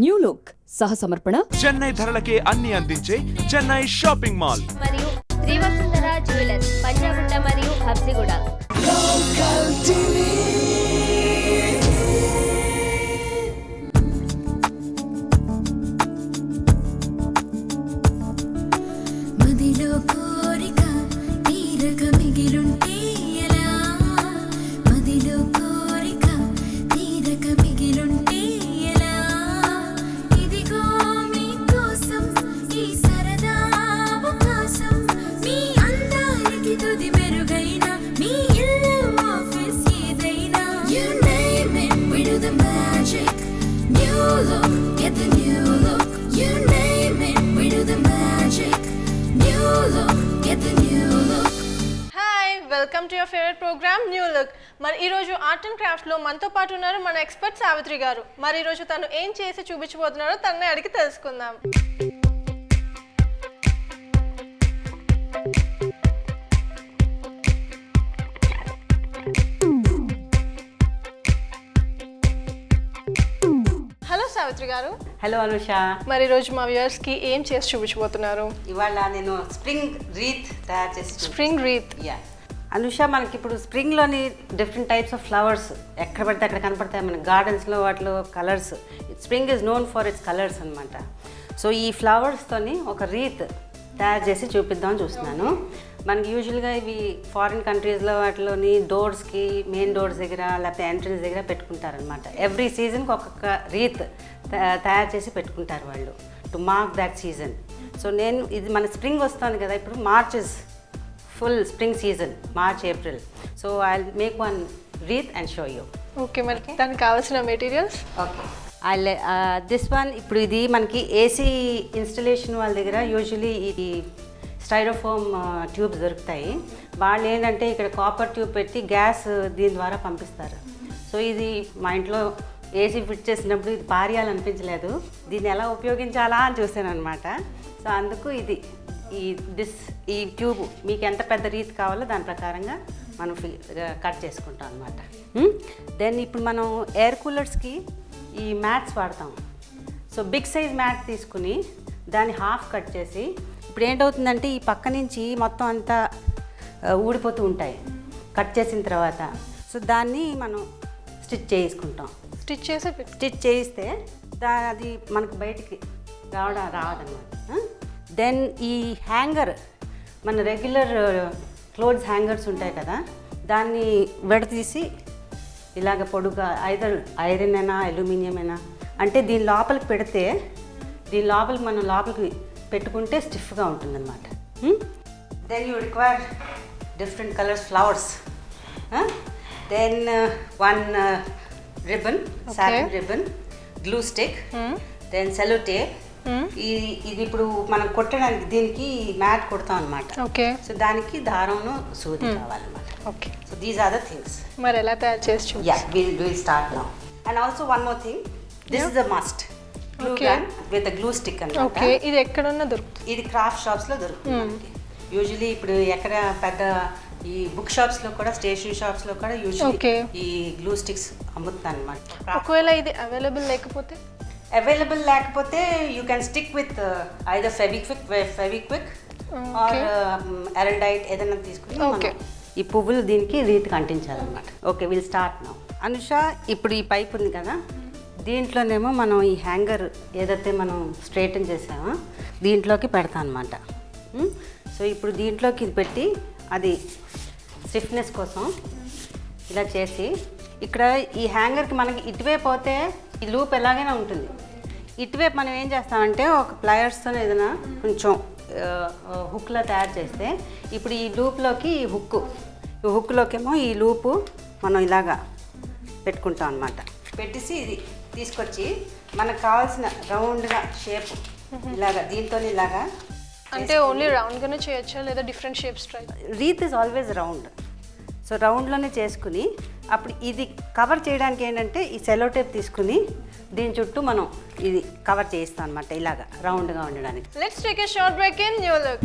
New look సహసమర్పణ Chennai ధరలకే అన్ని అందించే చెన్నై షాపింగ్ మాల్ మరియు శ్రీవసుందర జ్యువెలర్స్ పంజాగుట్ట మరియు Habsiguda. Welcome to your favourite programme new look. మరి ఈరోజు ఆర్ట్ అండ్ క్రాఫ్ట్లో మనతో పాటు ఉన్నారు మన ఎక్స్పర్ట్ సావిత్రి గారు. మరి ఈరోజు తను ఏం చేసి చూపించబోతున్నారో తననే అడిగి తెలుసుకుందాం. హలో సావిత్రి గారు. హలో అనుష. మరి ఈరోజు మా వ్యూవర్స్కి ఏం చేసి చూపించబోతున్నారు? ఇవాళ నేను స్ప్రింగ్ రీత్ తయారు చేసి స్ప్రింగ్ రీత్. యా అనుష, మనకి ఇప్పుడు స్ప్రింగ్లోని డిఫరెంట్ టైప్స్ ఆఫ్ ఫ్లవర్స్ ఎక్కడ పడితే అక్కడ కనపడతాయి మన గార్డెన్స్లో. వాటిలో colours, spring is known for it's colours అనమాట. సో ఈ ఫ్లవర్స్తోని ఒక రీత్ తయారు చేసి చూపిద్దామని చూస్తున్నాను. మనకి యూజువల్గా ఇవి ఫారిన్ కంట్రీస్లో వాటిలోని డోర్స్కి, మెయిన్ డోర్స్ దగ్గర లేకపోతే ఎంట్రన్స్ దగ్గర పెట్టుకుంటారనమాట. ఎవ్రీ సీజన్కి ఒక్కొక్క రీత్ తయారు చేసి పెట్టుకుంటారు వాళ్ళు, to mark that season. So నేను ఇది మన స్ప్రింగ్ వస్తుంది కదా, ఇప్పుడు March is full spring season, March, April. So I'll make one wreath and show you. Okay, మరి దానికి కావాల్సిన మెటీరియల్స్. Okay. This one ఇప్పుడు ఇది మనకి ఏసీ ఇన్స్టలేషన్ వాళ్ళ దగ్గర యూజువలీ ఈ స్టైరోఫోమ్ ట్యూబ్స్ దొరుకుతాయి. వాళ్ళు ఏంటంటే ఇక్కడ కాపర్ ట్యూబ్ పెట్టి గ్యాస్ దీని ద్వారా పంపిస్తారు. సో ఇది మా ఇంట్లో ఏసీ ఫిట్ చేసినప్పుడు ఇది పారేయాలనిపించలేదు, దీన్ని ఎలా ఉపయోగించాలా అని చూసాను అనమాట. సో అందుకు ఇది ఈ ట్యూబ్ మీకు ఎంత పెద్ద రీత్ కావాలో దాని ప్రకారంగా మనం కట్ చేసుకుంటాం అనమాట. దెన్ ఇప్పుడు మనం ఎయిర్ కూలర్స్కి ఈ మ్యాట్స్ వాడతాం. సో బిగ్ సైజ్ మ్యాట్ తీసుకుని దాన్ని హాఫ్ కట్ చేసి, ఇప్పుడు ఏంటవుతుందంటే ఈ పక్క నుంచి మొత్తం అంతా ఊడిపోతూ ఉంటాయి కట్ చేసిన తర్వాత. సో దాన్ని మనం స్టిచ్ చేసుకుంటాం. స్టిచ్ చేయిస్తే అది మనకు బయటికి రావదన్నమాట. దెన్ ఈ హ్యాంగర్, మన రెగ్యులర్ క్లోత్స్ హ్యాంగర్స్ ఉంటాయి కదా, దాన్ని విడతీసి ఇలాగ పొడుగా ఐరన్ అయినా అల్యూమినియం అయినా, అంటే దీని లోపలికి పెడితే దీని లోపలికి మనం లోపలికి పెట్టుకుంటే స్టిఫ్గా ఉంటుందన్నమాట. Then you require different colours flowers. Then one ribbon, satin ribbon, glue stick, then sellotape. ఇది ఇప్పుడు మనం కొట్టడానికి దీనికి మ్యాట్ కొడతాం అనమాట. ఓకే. సో దానికి దారంను సూది కావాలన్నమాట. Okay. So these are the things. మరి ఎలా తయారు చేసి we'll start now. And also one more thing, this is a must. Glue gun with a glue stick అన్నమాట. ఓకే. ఇది ఎక్కడన్నా దొరుకుతుంది? ఇది క్రాఫ్ట్ షాప్స్లో దొరుకుతుంది మనకి. యూజువలీ ఇప్పుడు ఎక్కడ పెద్ద ఈ బుక్ షాప్స్లో కూడా, స్టేషనరీ షాప్స్లో కూడా యూజువలీ ఈ గ్లూ స్టిక్స్ అమ్ముతాను అనమాట. ఒకవేళ ఇది అవైలబుల్ లేకపోతే you can stick with either Fevikwik or Araldite ఏదైనా తీసుకుని ఈ పువ్వులు దీనికి రీతికి అంటించాలన్నమాట. Okay, will start now. Anusha, ఇప్పుడు ఈ పైప్ ఉంది కదా, దీంట్లోనేమో మనం ఈ హ్యాంగర్ ఏదైతే మనం స్ట్రైటన్ చేసామో దీంట్లోకి పెడతాం అనమాట. సో ఇప్పుడు దీంట్లోకి ఇది పెట్టి అది స్టిఫ్నెస్ కోసం ఇలా చేసి, ఇక్కడ ఈ హ్యాంగర్కి మనకి ఇటువైపు పోతే ఈ లూప్ ఎలాగైనా ఉంటుంది. ఇటువైపు మనం ఏం చేస్తామంటే ఒక ప్లయర్స్తో ఏదైనా కొంచెం హుక్లా తయారు చేస్తే, ఇప్పుడు ఈ లూప్లోకి ఈ హుక్లోకేమో ఈ లూపు మనం ఇలాగా పెట్టుకుంటాం అనమాట. పెట్టేసి ఇది తీసుకొచ్చి మనకు కావాల్సిన రౌండ్గా షేప్ ఇలాగా దీంతో ఇలాగా. అంటే ఓన్లీ రౌండ్గానే చేయొచ్చా లేదా different shapes try? Wreath is always round. So రౌండ్లోనే చేసుకుని అప్పుడు ఇది కవర్ చేయడానికి ఏంటంటే ఈ సెలో టేప్ తీసుకుని దీని చుట్టూ మనం ఇది కవర్ చేస్తాం అనమాట, ఇలాగా రౌండ్గా ఉండడానికి. Let's take a short break in new look.